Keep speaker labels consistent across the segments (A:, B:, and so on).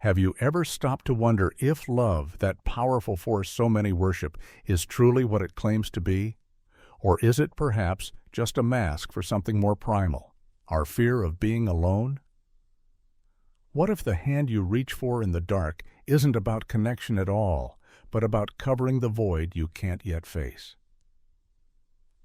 A: Have you ever stopped to wonder if love, that powerful force so many worship, is truly what it claims to be? Or is it perhaps just a mask for something more primal, our fear of being alone? What if the hand you reach for in the dark isn't about connection at all, but about covering the void you can't yet face?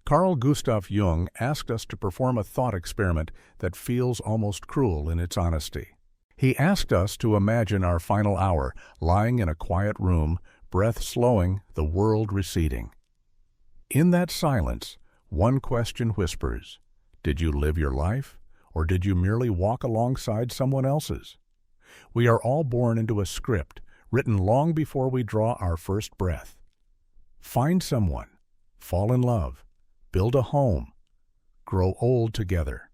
A: Carl Gustav Jung asked us to perform a thought experiment that feels almost cruel in its honesty. He asked us to imagine our final hour, lying in a quiet room, breath slowing, the world receding. In that silence, one question whispers: did you live your life, or did you merely walk alongside someone else's? We are all born into a script, written long before we draw our first breath. Find someone, fall in love, build a home, grow old together.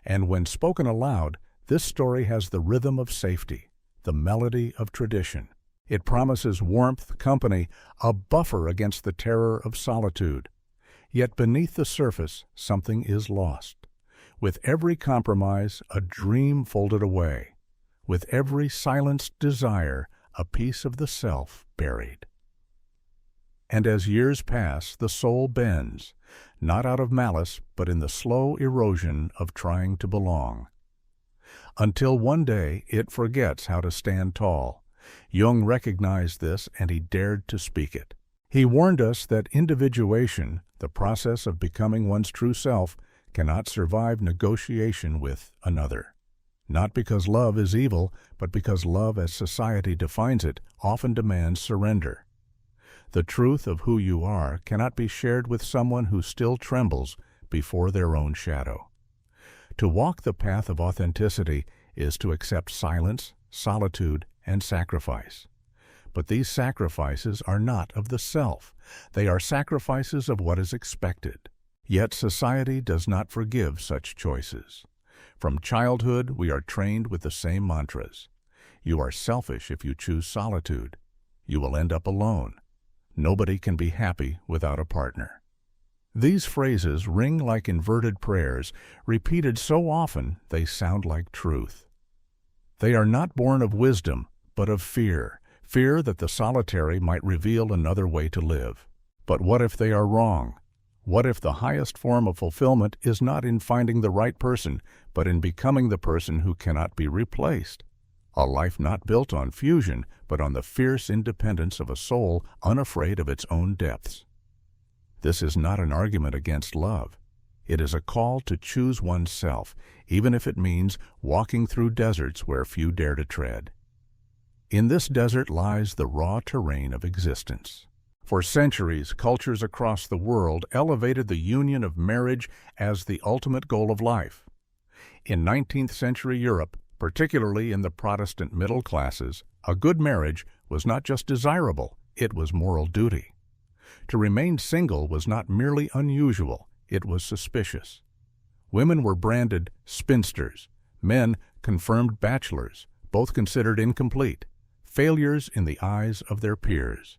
A: And when spoken aloud, this story has the rhythm of safety, the melody of tradition. It promises warmth, company, a buffer against the terror of solitude. Yet beneath the surface, something is lost. With every compromise, a dream folded away. With every silenced desire, a piece of the self buried. And as years pass, the soul bends, not out of malice, but in the slow erosion of trying to belong. Until one day it forgets how to stand tall. Jung recognized this, and he dared to speak it. He warned us that individuation, the process of becoming one's true self, cannot survive negotiation with another. Not because love is evil, but because love as society defines it often demands surrender. The truth of who you are cannot be shared with someone who still trembles before their own shadow. To walk the path of authenticity is to accept silence, solitude, and sacrifice. But these sacrifices are not of the self. They are sacrifices of what is expected. Yet society does not forgive such choices. From childhood, we are trained with the same mantras. You are selfish if you choose solitude. You will end up alone. Nobody can be happy without a partner. These phrases ring like inverted prayers, repeated so often they sound like truth. They are not born of wisdom, but of fear, fear that the solitary might reveal another way to live. But what if they are wrong? What if the highest form of fulfillment is not in finding the right person, but in becoming the person who cannot be replaced? A life not built on fusion, but on the fierce independence of a soul unafraid of its own depths. This is not an argument against love. It is a call to choose oneself, even if it means walking through deserts where few dare to tread. In this desert lies the raw terrain of existence. For centuries, cultures across the world elevated the union of marriage as the ultimate goal of life. In 19th century Europe, particularly in the Protestant middle classes, a good marriage was not just desirable, it was moral duty. To remain single was not merely unusual, it was suspicious. Women were branded spinsters, men confirmed bachelors, both considered incomplete, failures in the eyes of their peers.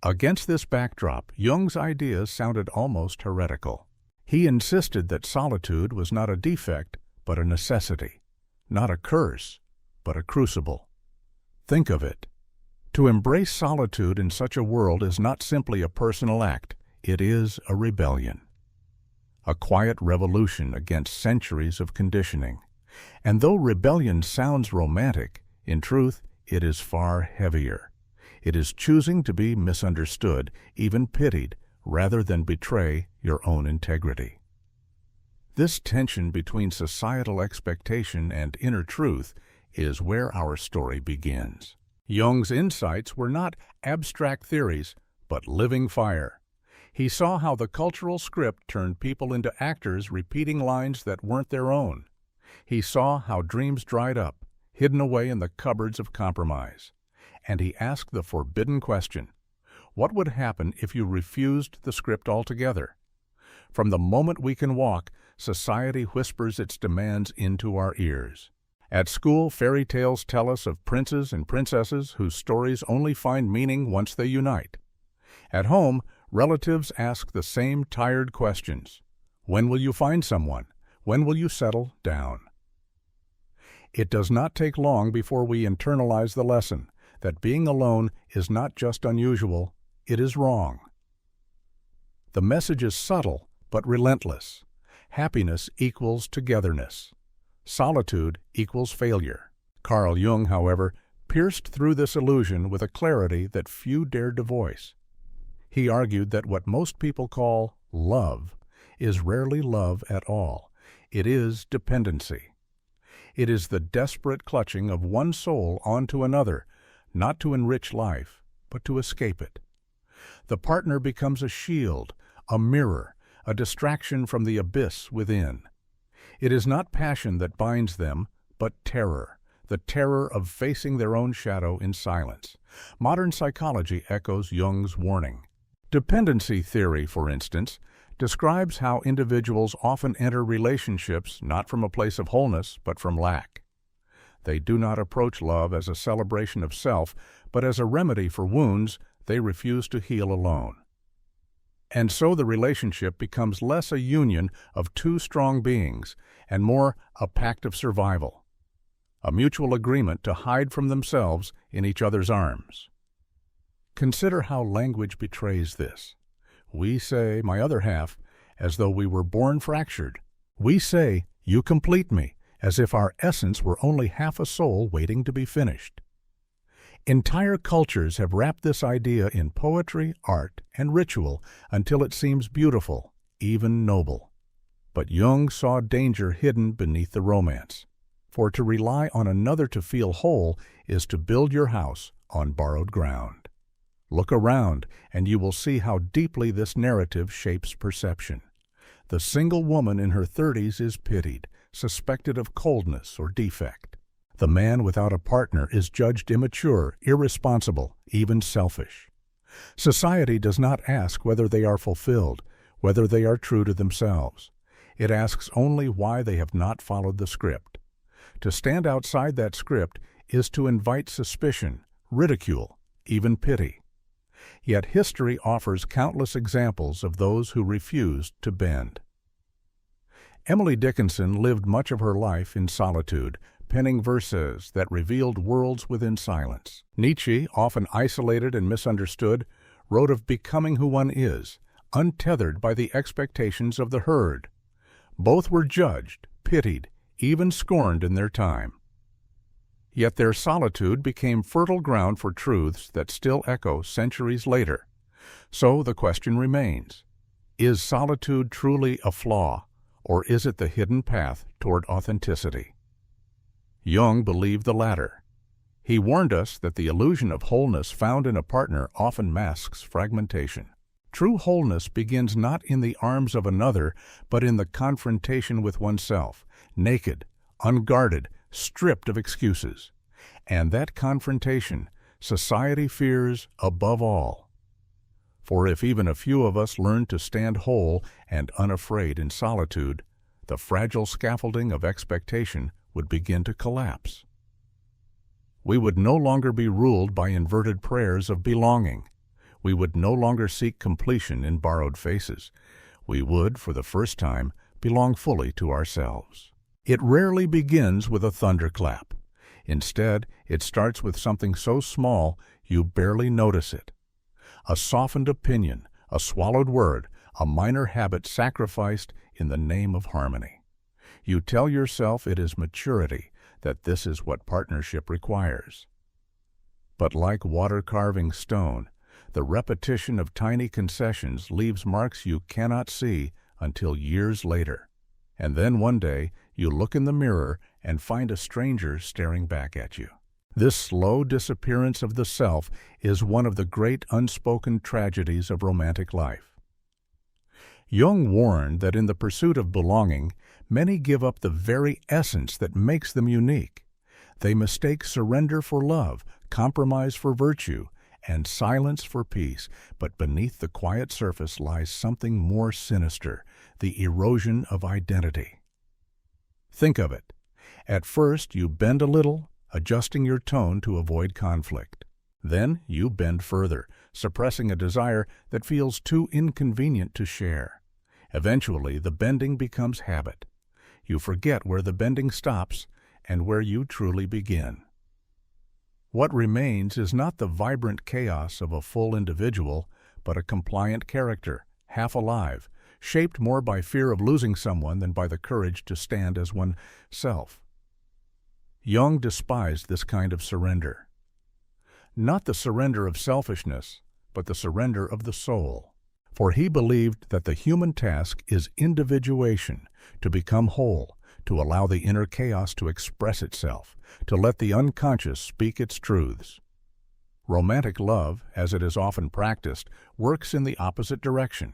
A: Against this backdrop, Jung's ideas sounded almost heretical. He insisted that solitude was not a defect, but a necessity, not a curse, but a crucible. Think of it. To embrace solitude in such a world is not simply a personal act, it is a rebellion. A quiet revolution against centuries of conditioning. And though rebellion sounds romantic, in truth, it is far heavier. It is choosing to be misunderstood, even pitied, rather than betray your own integrity. This tension between societal expectation and inner truth is where our story begins. Jung's insights were not abstract theories, but living fire. He saw how the cultural script turned people into actors repeating lines that weren't their own. He saw how dreams dried up, hidden away in the cupboards of compromise. And he asked the forbidden question: what would happen if you refused the script altogether? From the moment we can walk, society whispers its demands into our ears. At school, fairy tales tell us of princes and princesses whose stories only find meaning once they unite. At home, relatives ask the same tired questions. When will you find someone? When will you settle down? It does not take long before we internalize the lesson that being alone is not just unusual, it is wrong. The message is subtle but relentless. Happiness equals togetherness. Solitude equals failure. Carl Jung, however, pierced through this illusion with a clarity that few dared to voice. He argued that what most people call love is rarely love at all. It is dependency. It is the desperate clutching of one soul onto another, not to enrich life, but to escape it. The partner becomes a shield, a mirror, a distraction from the abyss within. It is not passion that binds them, but terror, the terror of facing their own shadow in silence. Modern psychology echoes Jung's warning. Dependency theory, for instance, describes how individuals often enter relationships not from a place of wholeness, but from lack. They do not approach love as a celebration of self, but as a remedy for wounds they refuse to heal alone. And so the relationship becomes less a union of two strong beings and more a pact of survival, a mutual agreement to hide from themselves in each other's arms. Consider how language betrays this. We say, my other half, as though we were born fractured. We say, you complete me, as if our essence were only half a soul waiting to be finished. Entire cultures have wrapped this idea in poetry, art, and ritual until it seems beautiful, even noble. But Jung saw danger hidden beneath the romance. For to rely on another to feel whole is to build your house on borrowed ground. Look around, and you will see how deeply this narrative shapes perception. The single woman in her 30s is pitied, suspected of coldness or defect. The man without a partner is judged immature, irresponsible, even selfish. Society does not ask whether they are fulfilled, whether they are true to themselves. It asks only why they have not followed the script. To stand outside that script is to invite suspicion, ridicule, even pity. Yet history offers countless examples of those who refused to bend. Emily Dickinson lived much of her life in solitude, penning verses that revealed worlds within silence. Nietzsche, often isolated and misunderstood, wrote of becoming who one is, untethered by the expectations of the herd. Both were judged, pitied, even scorned in their time. Yet their solitude became fertile ground for truths that still echo centuries later. So the question remains, is solitude truly a flaw, or is it the hidden path toward authenticity? Jung believed the latter. He warned us that the illusion of wholeness found in a partner often masks fragmentation. True wholeness begins not in the arms of another, but in the confrontation with oneself, naked, unguarded, stripped of excuses. And that confrontation society fears above all. For if even a few of us learn to stand whole and unafraid in solitude, the fragile scaffolding of expectation would begin to collapse. We would no longer be ruled by inverted prayers of belonging. We would no longer seek completion in borrowed faces. We would, for the first time, belong fully to ourselves. It rarely begins with a thunderclap. Instead, it starts with something so small you barely notice it. A softened opinion, a swallowed word, a minor habit sacrificed in the name of harmony. You tell yourself it is maturity, that this is what partnership requires. But like water carving stone, the repetition of tiny concessions leaves marks you cannot see until years later. And then one day, you look in the mirror and find a stranger staring back at you. This slow disappearance of the self is one of the great unspoken tragedies of romantic life. Jung warned that in the pursuit of belonging, many give up the very essence that makes them unique. They mistake surrender for love, compromise for virtue, and silence for peace, but beneath the quiet surface lies something more sinister, the erosion of identity. Think of it. At first, you bend a little, adjusting your tone to avoid conflict. Then you bend further, suppressing a desire that feels too inconvenient to share. Eventually, the bending becomes habit. You forget where the bending stops, and where you truly begin. What remains is not the vibrant chaos of a full individual, but a compliant character, half alive, shaped more by fear of losing someone than by the courage to stand as oneself. Jung despised this kind of surrender. Not the surrender of selfishness, but the surrender of the soul. For he believed that the human task is individuation, to become whole, to allow the inner chaos to express itself, to let the unconscious speak its truths. Romantic love, as it is often practiced, works in the opposite direction.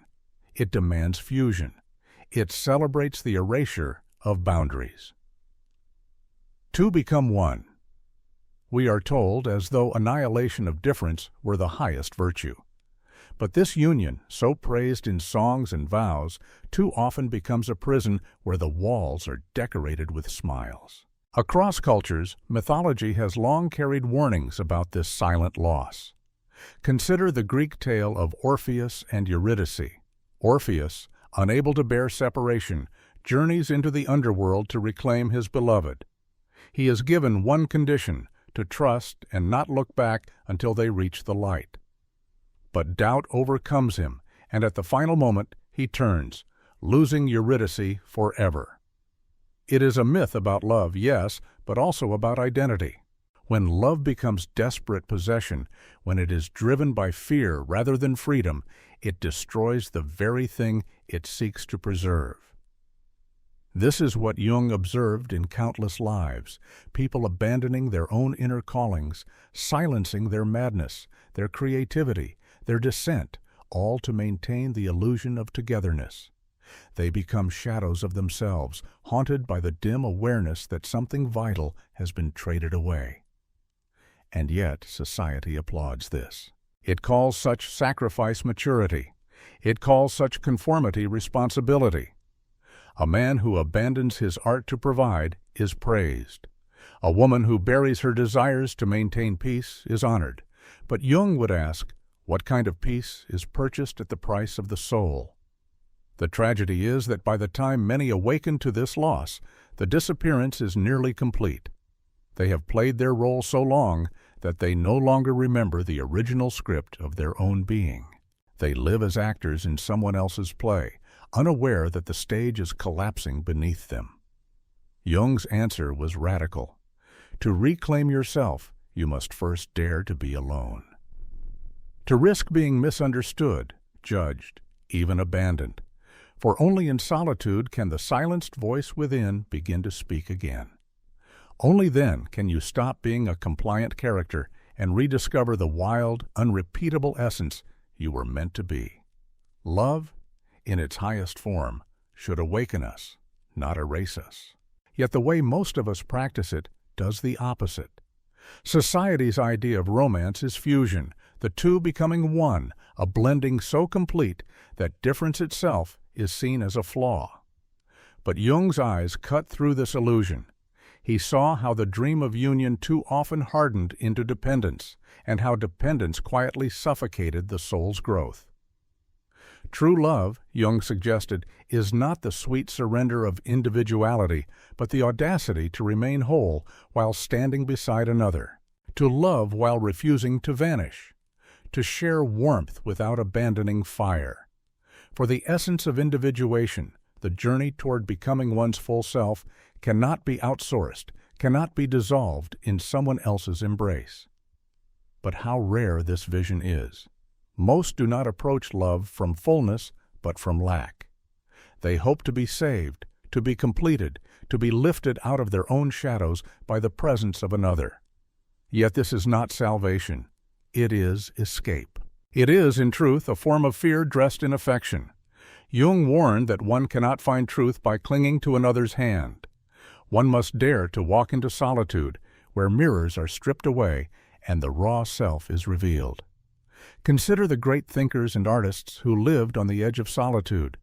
A: It demands fusion. It celebrates the erasure of boundaries. Two become one. We are told as though annihilation of difference were the highest virtue. But this union, so praised in songs and vows, too often becomes a prison where the walls are decorated with smiles. Across cultures, mythology has long carried warnings about this silent loss. Consider the Greek tale of Orpheus and Eurydice. Orpheus, unable to bear separation, journeys into the underworld to reclaim his beloved. He is given one condition, to trust and not look back until they reach the light. But doubt overcomes him, and at the final moment he turns, losing Eurydice forever. It is a myth about love, yes, but also about identity. When love becomes desperate possession, when it is driven by fear rather than freedom, it destroys the very thing it seeks to preserve. This is what Jung observed in countless lives, people abandoning their own inner callings, silencing their madness, their creativity, their dissent, all to maintain the illusion of togetherness. They become shadows of themselves, haunted by the dim awareness that something vital has been traded away. And yet society applauds this. It calls such sacrifice maturity. It calls such conformity responsibility. A man who abandons his art to provide is praised. A woman who buries her desires to maintain peace is honored. But Jung would ask, what kind of peace is purchased at the price of the soul? The tragedy is that by the time many awaken to this loss, the disappearance is nearly complete. They have played their role so long that they no longer remember the original script of their own being. They live as actors in someone else's play, unaware that the stage is collapsing beneath them. Jung's answer was radical. To reclaim yourself, you must first dare to be alone. To risk being misunderstood, judged, even abandoned. For only in solitude can the silenced voice within begin to speak again. Only then can you stop being a compliant character and rediscover the wild, unrepeatable essence you were meant to be. Love, in its highest form, should awaken us, not erase us. Yet the way most of us practice it does the opposite. Society's idea of romance is fusion, the two becoming one, a blending so complete that difference itself is seen as a flaw. But Jung's eyes cut through this illusion. He saw how the dream of union too often hardened into dependence, and how dependence quietly suffocated the soul's growth. True love, Jung suggested, is not the sweet surrender of individuality, but the audacity to remain whole while standing beside another, to love while refusing to vanish, to share warmth without abandoning fire. For the essence of individuation, the journey toward becoming one's full self, cannot be outsourced, cannot be dissolved in someone else's embrace. But how rare this vision is. Most do not approach love from fullness, but from lack. They hope to be saved, to be completed, to be lifted out of their own shadows by the presence of another. Yet this is not salvation. It is escape. It is, in truth, a form of fear dressed in affection. Jung warned that one cannot find truth by clinging to another's hand. One must dare to walk into solitude, where mirrors are stripped away and the raw self is revealed. Consider the great thinkers and artists who lived on the edge of solitude.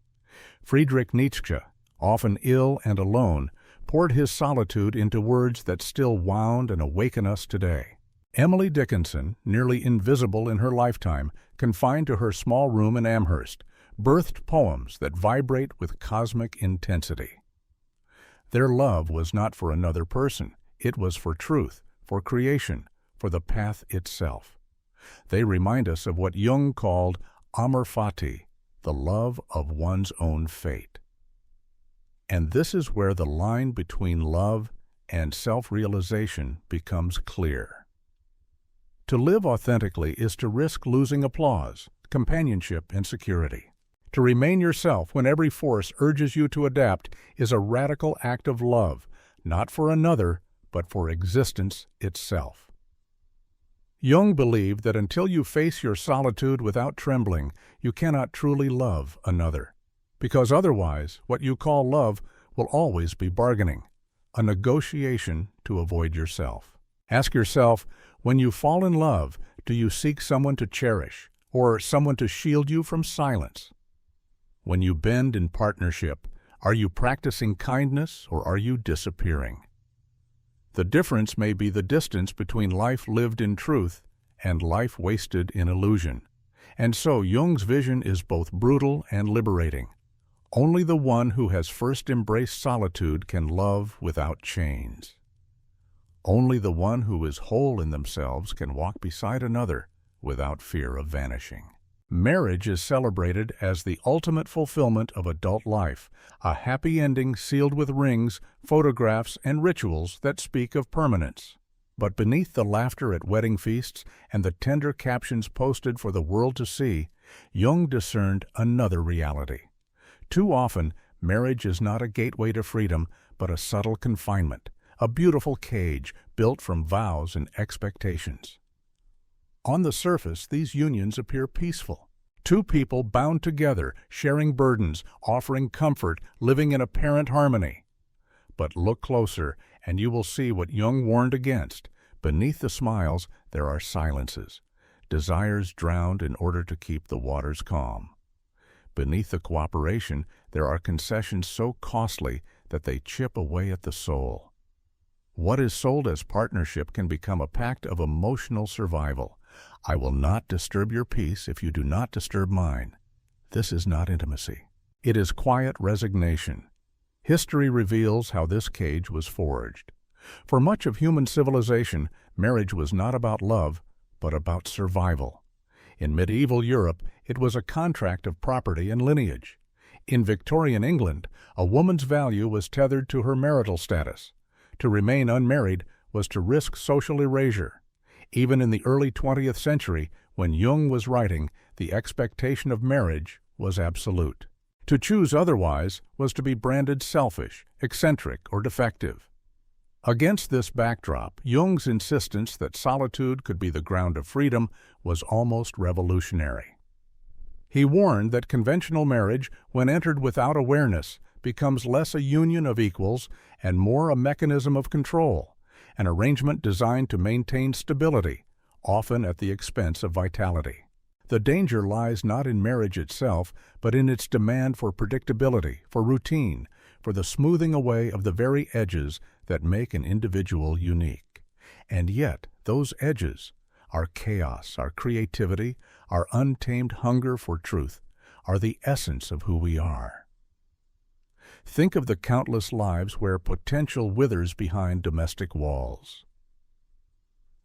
A: Friedrich Nietzsche, often ill and alone, poured his solitude into words that still wound and awaken us today. Emily Dickinson, nearly invisible in her lifetime, confined to her small room in Amherst, birthed poems that vibrate with cosmic intensity. Their love was not for another person. It was for truth, for creation, for the path itself. They remind us of what Jung called amor fati, the love of one's own fate. And this is where the line between love and self-realization becomes clear. To live authentically is to risk losing applause, companionship, and security. To remain yourself when every force urges you to adapt is a radical act of love, not for another, but for existence itself. Jung believed that until you face your solitude without trembling, you cannot truly love another. Because otherwise, what you call love will always be bargaining, a negotiation to avoid yourself. Ask yourself, when you fall in love, do you seek someone to cherish, or someone to shield you from silence? When you bend in partnership, are you practicing kindness or are you disappearing? The difference may be the distance between life lived in truth and life wasted in illusion. And so Jung's vision is both brutal and liberating. Only the one who has first embraced solitude can love without chains. Only the one who is whole in themselves can walk beside another without fear of vanishing. Marriage is celebrated as the ultimate fulfillment of adult life, a happy ending sealed with rings, photographs, and rituals that speak of permanence. But beneath the laughter at wedding feasts and the tender captions posted for the world to see, Jung discerned another reality. Too often, marriage is not a gateway to freedom, but a subtle confinement, a beautiful cage built from vows and expectations. On the surface, these unions appear peaceful. Two people bound together, sharing burdens, offering comfort, living in apparent harmony. But look closer, and you will see what Jung warned against. Beneath the smiles, there are silences, desires drowned in order to keep the waters calm. Beneath the cooperation, there are concessions so costly that they chip away at the soul. What is sold as partnership can become a pact of emotional survival. I will not disturb your peace if you do not disturb mine. This is not intimacy. It is quiet resignation. History reveals how this cage was forged. For much of human civilization, marriage was not about love, but about survival. In medieval Europe, it was a contract of property and lineage. In Victorian England, a woman's value was tethered to her marital status. To remain unmarried was to risk social erasure. Even in the early 20th century, when Jung was writing, the expectation of marriage was absolute. To choose otherwise was to be branded selfish, eccentric, or defective. Against this backdrop, Jung's insistence that solitude could be the ground of freedom was almost revolutionary. He warned that conventional marriage, when entered without awareness, becomes less a union of equals and more a mechanism of control, an arrangement designed to maintain stability, often at the expense of vitality. The danger lies not in marriage itself, but in its demand for predictability, for routine, for the smoothing away of the very edges that make an individual unique. And yet, those edges, our chaos, our creativity, our untamed hunger for truth, are the essence of who we are. Think of the countless lives where potential withers behind domestic walls.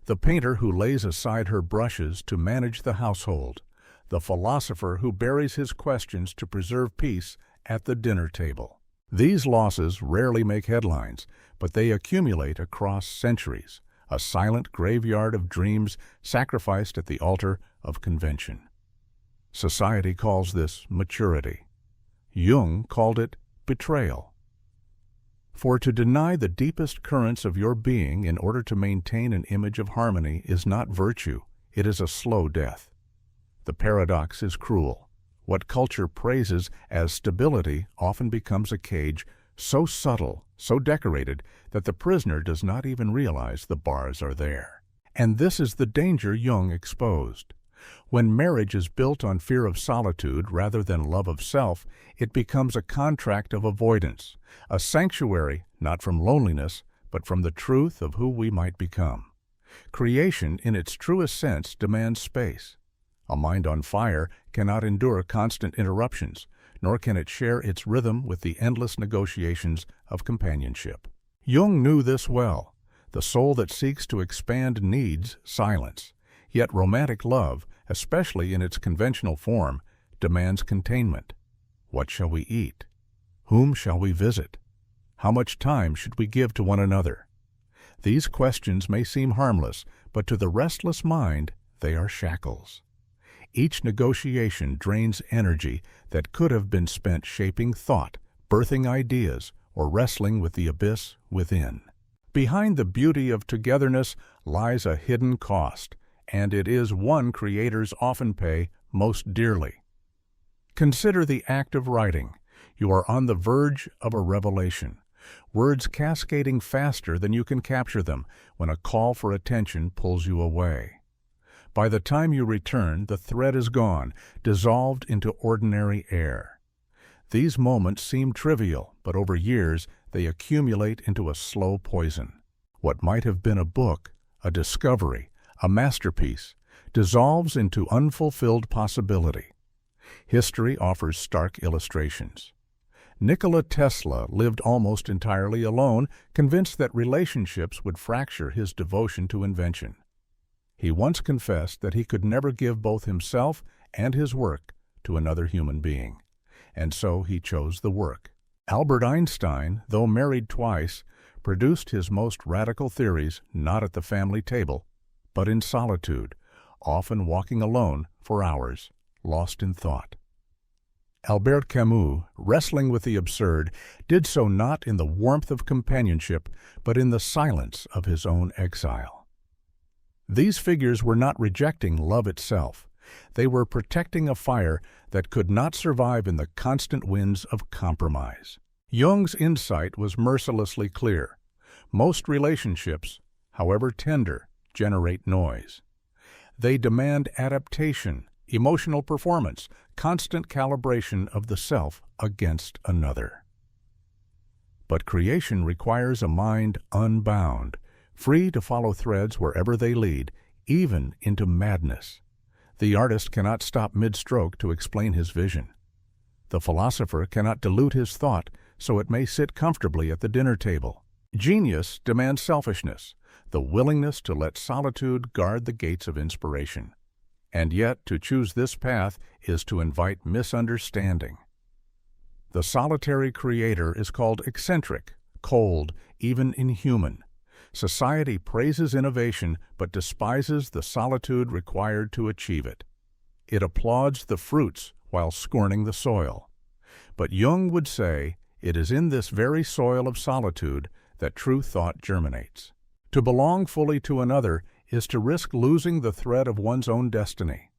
A: The painter who lays aside her brushes to manage the household, the philosopher who buries his questions to preserve peace at the dinner table. These losses rarely make headlines, but they accumulate across centuries, a silent graveyard of dreams sacrificed at the altar of convention. Society calls this maturity. Jung called it betrayal. For to deny the deepest currents of your being in order to maintain an image of harmony is not virtue, it is a slow death. The paradox is cruel. What culture praises as stability often becomes a cage so subtle, so decorated, that the prisoner does not even realize the bars are there. And this is the danger Jung exposed. When marriage is built on fear of solitude rather than love of self, it becomes a contract of avoidance, a sanctuary not from loneliness, but from the truth of who we might become. Creation, in its truest sense, demands space. A mind on fire cannot endure constant interruptions, nor can it share its rhythm with the endless negotiations of companionship. Jung knew this well. The soul that seeks to expand needs silence. Yet romantic love, especially in its conventional form, demands containment. What shall we eat? Whom shall we visit? How much time should we give to one another? These questions may seem harmless, but to the restless mind, they are shackles. Each negotiation drains energy that could have been spent shaping thought, birthing ideas, or wrestling with the abyss within. Behind the beauty of togetherness lies a hidden cost, and it is one creators often pay most dearly. Consider the act of writing. You are on the verge of a revelation, words cascading faster than you can capture them when a call for attention pulls you away. By the time you return, the thread is gone, dissolved into ordinary air. These moments seem trivial, but over years they accumulate into a slow poison. What might have been a book, a discovery, a masterpiece, dissolves into unfulfilled possibility. History offers stark illustrations. Nikola Tesla lived almost entirely alone, convinced that relationships would fracture his devotion to invention. He once confessed that he could never give both himself and his work to another human being, and so he chose the work. Albert Einstein, though married twice, produced his most radical theories not at the family table, but in solitude, often walking alone for hours, lost in thought. Albert Camus, wrestling with the absurd, did so not in the warmth of companionship, but in the silence of his own exile. These figures were not rejecting love itself. They were protecting a fire that could not survive in the constant winds of compromise. Jung's insight was mercilessly clear. Most relationships, however tender, generate noise. They demand adaptation, emotional performance, constant calibration of the self against another. But creation requires a mind unbound, free to follow threads wherever they lead, even into madness. The artist cannot stop mid-stroke to explain his vision. The philosopher cannot dilute his thought so it may sit comfortably at the dinner table. Genius demands selfishness, the willingness to let solitude guard the gates of inspiration. And yet, to choose this path is to invite misunderstanding. The solitary creator is called eccentric, cold, even inhuman. Society praises innovation but despises the solitude required to achieve it. It applauds the fruits while scorning the soil. But Jung would say, it is in this very soil of solitude that true thought germinates. To belong fully to another is to risk losing the thread of one's own destiny.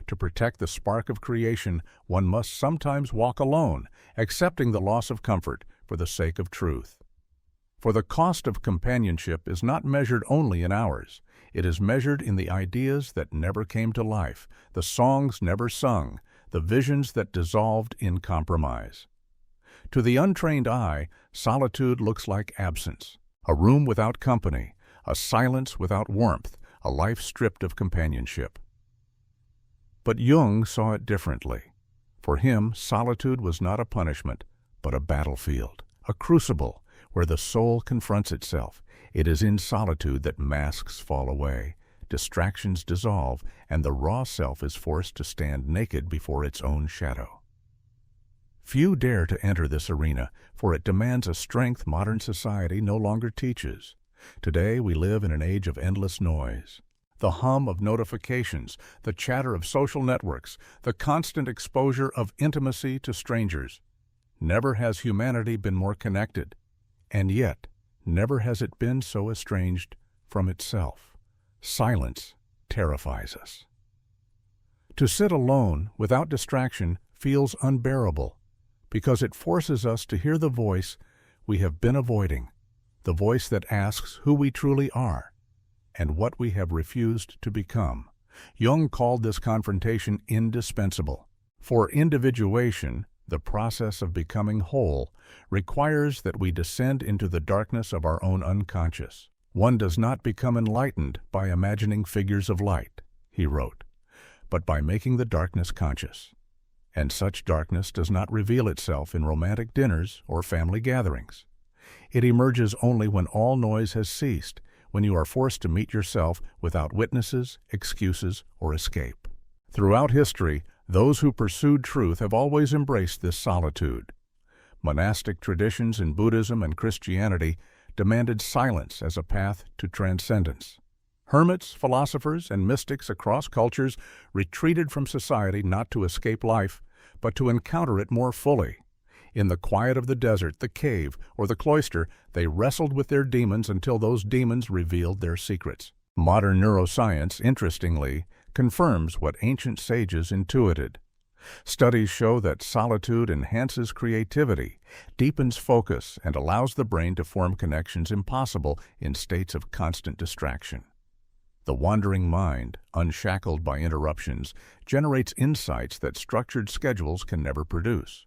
A: To protect the spark of creation, one must sometimes walk alone, accepting the loss of comfort for the sake of truth. For the cost of companionship is not measured only in hours. It is measured in the ideas that never came to life, the songs never sung, the visions that dissolved in compromise. To the untrained eye, solitude looks like absence, a room without company, a silence without warmth, a life stripped of companionship. But Jung saw it differently. For him, solitude was not a punishment, but a battlefield, a crucible, where the soul confronts itself. It is in solitude that masks fall away, distractions dissolve, and the raw self is forced to stand naked before its own shadow. Few dare to enter this arena, for it demands a strength modern society no longer teaches. Today we live in an age of endless noise. The hum of notifications, the chatter of social networks, the constant exposure of intimacy to strangers. Never has humanity been more connected. And yet, never has it been so estranged from itself. Silence terrifies us. To sit alone, without distraction, feels unbearable, because it forces us to hear the voice we have been avoiding, the voice that asks who we truly are, and what we have refused to become. Jung called this confrontation indispensable. For individuation, the process of becoming whole requires that we descend into the darkness of our own unconscious. One does not become enlightened by imagining figures of light, he wrote, but by making the darkness conscious. And such darkness does not reveal itself in romantic dinners or family gatherings. It emerges only when all noise has ceased, when you are forced to meet yourself without witnesses, excuses, or escape. Throughout history, those who pursued truth have always embraced this solitude. Monastic traditions in Buddhism and Christianity demanded silence as a path to transcendence. Hermits, philosophers, and mystics across cultures retreated from society not to escape life, but to encounter it more fully. In the quiet of the desert, the cave, or the cloister, they wrestled with their demons until those demons revealed their secrets. Modern neuroscience, interestingly, confirms what ancient sages intuited. Studies show that solitude enhances creativity, deepens focus, and allows the brain to form connections impossible in states of constant distraction. The wandering mind, unshackled by interruptions, generates insights that structured schedules can never produce.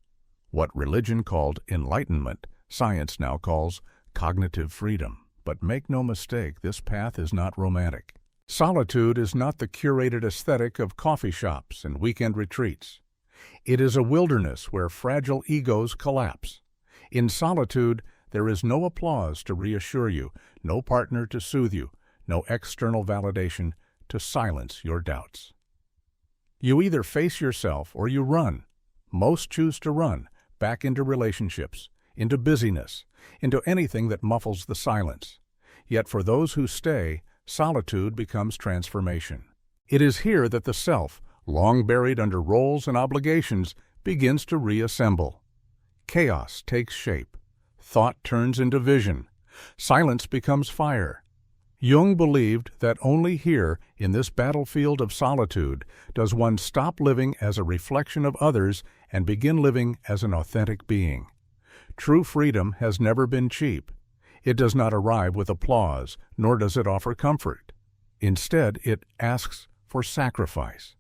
A: What religion called enlightenment, science now calls cognitive freedom. But make no mistake, this path is not romantic. Solitude is not the curated aesthetic of coffee shops and weekend retreats. It is a wilderness where fragile egos collapse. In solitude, there is no applause to reassure you, no partner to soothe you, no external validation to silence your doubts. You either face yourself or you run. Most choose to run, back into relationships, into busyness, into anything that muffles the silence. Yet for those who stay, solitude becomes transformation. It is here that the self, long buried under roles and obligations, begins to reassemble. Chaos takes shape. Thought turns into vision. Silence becomes fire. Jung believed that only here, in this battlefield of solitude, does one stop living as a reflection of others and begin living as an authentic being. True freedom has never been cheap. It does not arrive with applause, nor does it offer comfort. Instead, it asks for sacrifice,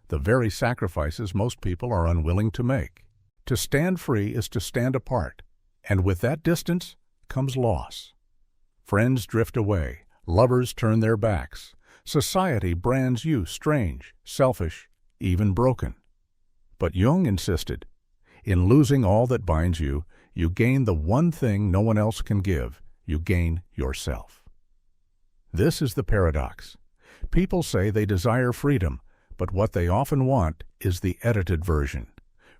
A: the very sacrifices most people are unwilling to make. To stand free is to stand apart, and with that distance comes loss. Friends drift away. Lovers turn their backs. Society brands you strange, selfish, even broken. But Jung insisted, in losing all that binds you, you gain the one thing no one else can give. You gain yourself. This is the paradox. People say they desire freedom, but what they often want is the edited version.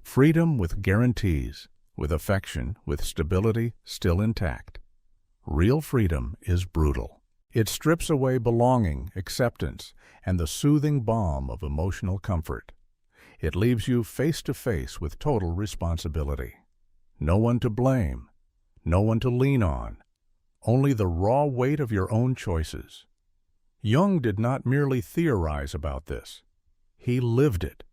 A: Freedom with guarantees, with affection, with stability still intact. Real freedom is brutal. It strips away belonging, acceptance, and the soothing balm of emotional comfort. It leaves you face to face with total responsibility. No one to blame, no one to lean on, only the raw weight of your own choices. Jung did not merely theorize about this. He lived it.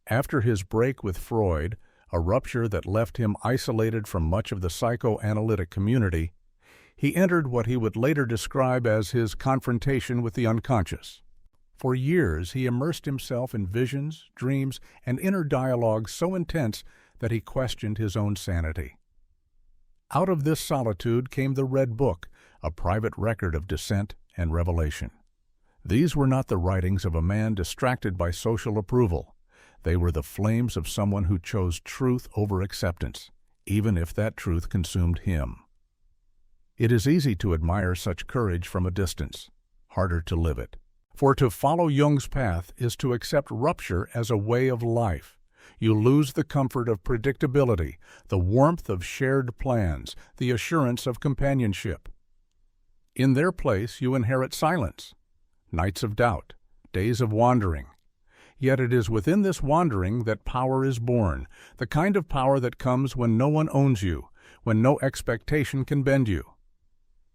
A: After his break with Freud, a rupture that left him isolated from much of the psychoanalytic community, he entered what he would later describe as his confrontation with the unconscious. For years, he immersed himself in visions, dreams, and inner dialogues so intense that he questioned his own sanity. Out of this solitude came the Red Book, a private record of descent and revelation. These were not the writings of a man distracted by social approval. They were the flames of someone who chose truth over acceptance, even if that truth consumed him. It is easy to admire such courage from a distance, harder to live it. For to follow Jung's path is to accept rupture as a way of life. You lose the comfort of predictability, the warmth of shared plans, the assurance of companionship. In their place, you inherit silence, nights of doubt, days of wandering. Yet it is within this wandering that power is born, the kind of power that comes when no one owns you, when no expectation can bend you.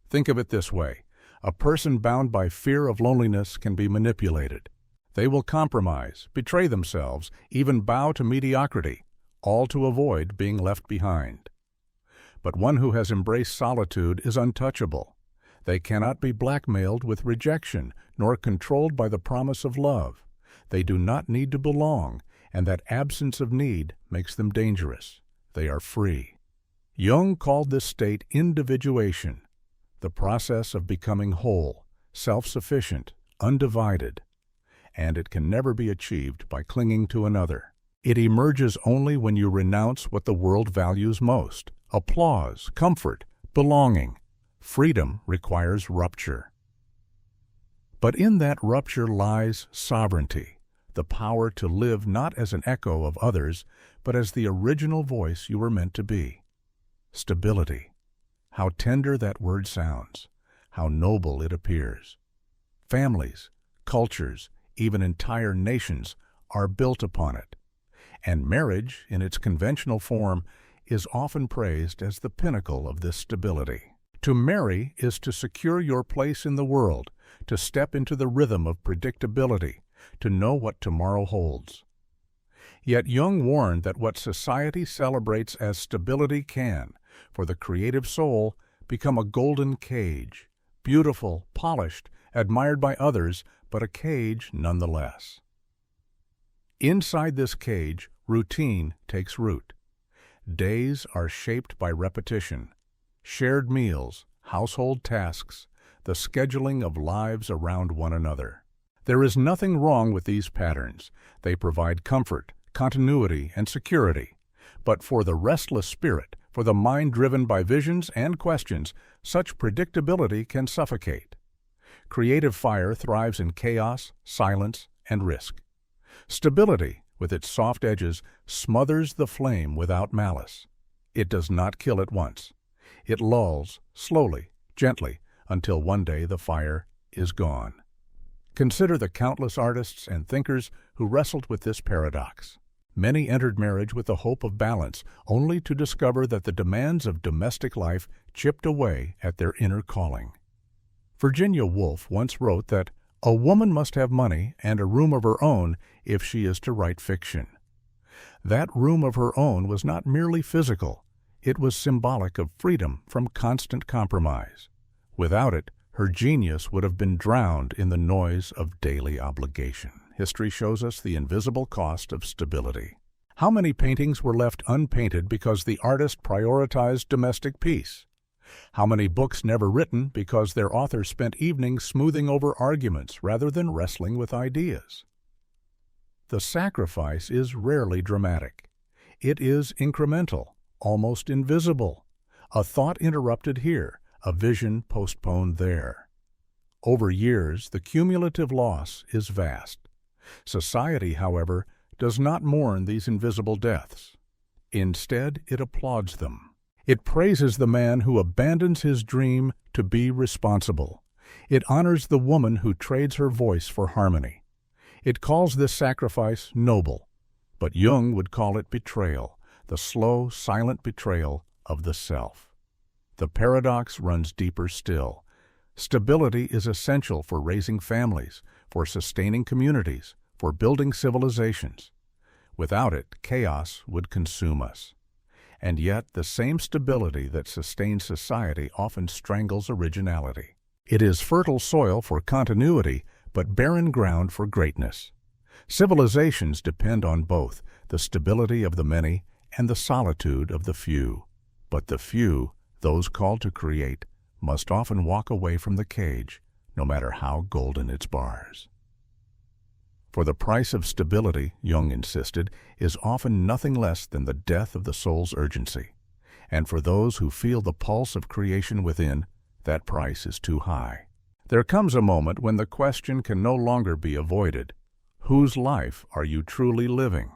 A: Think of it this way. A person bound by fear of loneliness can be manipulated. They will compromise, betray themselves, even bow to mediocrity, all to avoid being left behind. But one who has embraced solitude is untouchable. They cannot be blackmailed with rejection, nor controlled by the promise of love. They do not need to belong, and that absence of need makes them dangerous. They are free. Jung called this state individuation, the process of becoming whole, self-sufficient, undivided, and it can never be achieved by clinging to another. It emerges only when you renounce what the world values most: applause, comfort, belonging. Freedom requires rupture. But in that rupture lies sovereignty, the power to live not as an echo of others, but as the original voice you were meant to be. Stability. How tender that word sounds, how noble it appears. Families, cultures, even entire nations are built upon it. And marriage, in its conventional form, is often praised as the pinnacle of this stability. To marry is to secure your place in the world, to step into the rhythm of predictability, to know what tomorrow holds. Yet Jung warned that what society celebrates as stability can, for the creative soul, become a golden cage, beautiful, polished, admired by others, but a cage nonetheless. Inside this cage, routine takes root. Days are shaped by repetition, shared meals, household tasks, the scheduling of lives around one another. There is nothing wrong with these patterns. They provide comfort, continuity, and security. But for the restless spirit, for the mind driven by visions and questions, such predictability can suffocate. Creative fire thrives in chaos, silence, and risk. Stability, with its soft edges, smothers the flame without malice. It does not kill at once. It lulls, slowly, gently, until one day the fire is gone. Consider the countless artists and thinkers who wrestled with this paradox. Many entered marriage with the hope of balance, only to discover that the demands of domestic life chipped away at their inner calling. Virginia Woolf once wrote that a woman must have money and a room of her own if she is to write fiction. That room of her own was not merely physical. It was symbolic of freedom from constant compromise. Without it, her genius would have been drowned in the noise of daily obligation. History shows us the invisible cost of stability. How many paintings were left unpainted because the artist prioritized domestic peace? How many books never written because their author spent evenings smoothing over arguments rather than wrestling with ideas? The sacrifice is rarely dramatic. It is incremental, almost invisible. A thought interrupted here, a vision postponed there. Over years, the cumulative loss is vast. Society, however, does not mourn these invisible deaths. Instead, it applauds them. It praises the man who abandons his dream to be responsible. It honors the woman who trades her voice for harmony. It calls this sacrifice noble, but Jung would call it betrayal, the slow, silent betrayal of the self. The paradox runs deeper still. Stability is essential for raising families, for sustaining communities, for building civilizations. Without it, chaos would consume us. And yet, the same stability that sustains society often strangles originality. It is fertile soil for continuity, but barren ground for greatness. Civilizations depend on both, the stability of the many and the solitude of the few. But the few, those called to create, must often walk away from the cage, no matter how golden its bars. For the price of stability, Jung insisted, is often nothing less than the death of the soul's urgency. And for those who feel the pulse of creation within, that price is too high. There comes a moment when the question can no longer be avoided. Whose life are you truly living?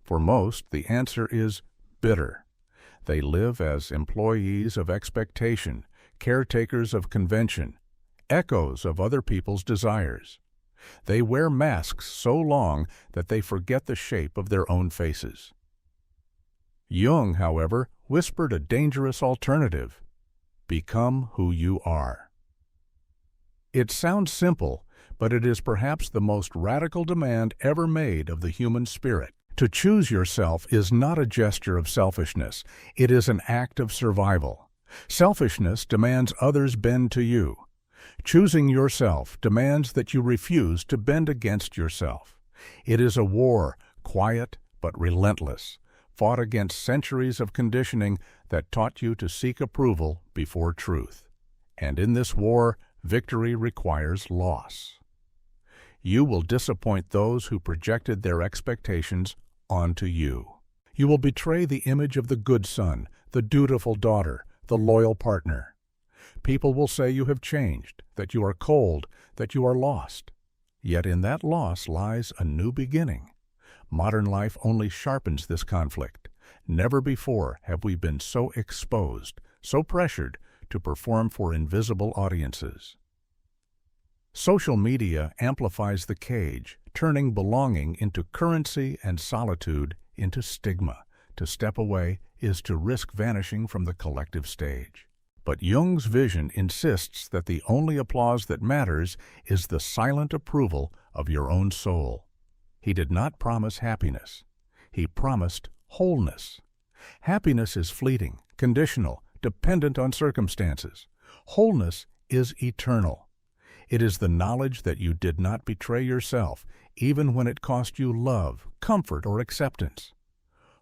A: For most, the answer is bitter. They live as employees of expectation, caretakers of convention, echoes of other people's desires. They wear masks so long that they forget the shape of their own faces. Jung, however, whispered a dangerous alternative: become who you are. It sounds simple, but it is perhaps the most radical demand ever made of the human spirit. To choose yourself is not a gesture of selfishness, it is an act of survival. Selfishness demands others bend to you. Choosing yourself demands that you refuse to bend against yourself. It is a war, quiet but relentless, fought against centuries of conditioning that taught you to seek approval before truth. And in this war, victory requires loss. You will disappoint those who projected their expectations onto you. You will betray the image of the good son, the dutiful daughter, the loyal partner. People will say you have changed, that you are cold, that you are lost. Yet in that loss lies a new beginning. Modern life only sharpens this conflict. Never before have we been so exposed, so pressured to perform for invisible audiences. Social media amplifies the cage, turning belonging into currency and solitude into stigma. To step away is to risk vanishing from the collective stage. But Jung's vision insists that the only applause that matters is the silent approval of your own soul. He did not promise happiness. He promised wholeness. Happiness is fleeting, conditional, dependent on circumstances. Wholeness is eternal. It is the knowledge that you did not betray yourself, even when it cost you love, comfort, or acceptance.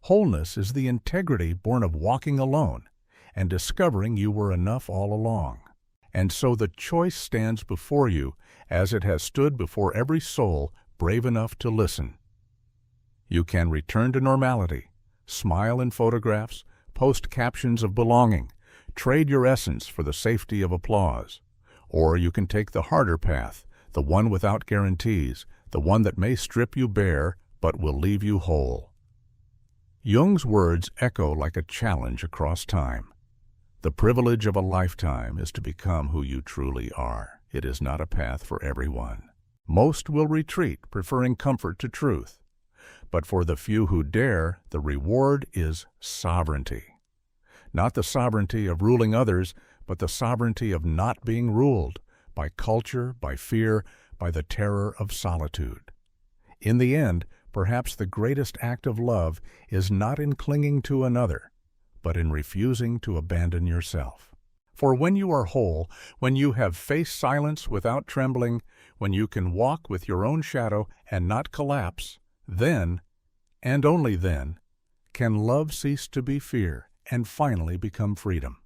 A: Wholeness is the integrity born of walking alone and discovering you were enough all along. And so the choice stands before you as it has stood before every soul brave enough to listen. You can return to normality, smile in photographs, post captions of belonging, trade your essence for the safety of applause. Or you can take the harder path, the one without guarantees, the one that may strip you bare but will leave you whole. Jung's words echo like a challenge across time. The privilege of a lifetime is to become who you truly are. It is not a path for everyone. Most will retreat, preferring comfort to truth. But for the few who dare, the reward is sovereignty. Not the sovereignty of ruling others, but the sovereignty of not being ruled by culture, by fear, by the terror of solitude. In the end, perhaps the greatest act of love is not in clinging to another, but in refusing to abandon yourself. For when you are whole, when you have faced silence without trembling, when you can walk with your own shadow and not collapse, then, and only then, can love cease to be fear and finally become freedom.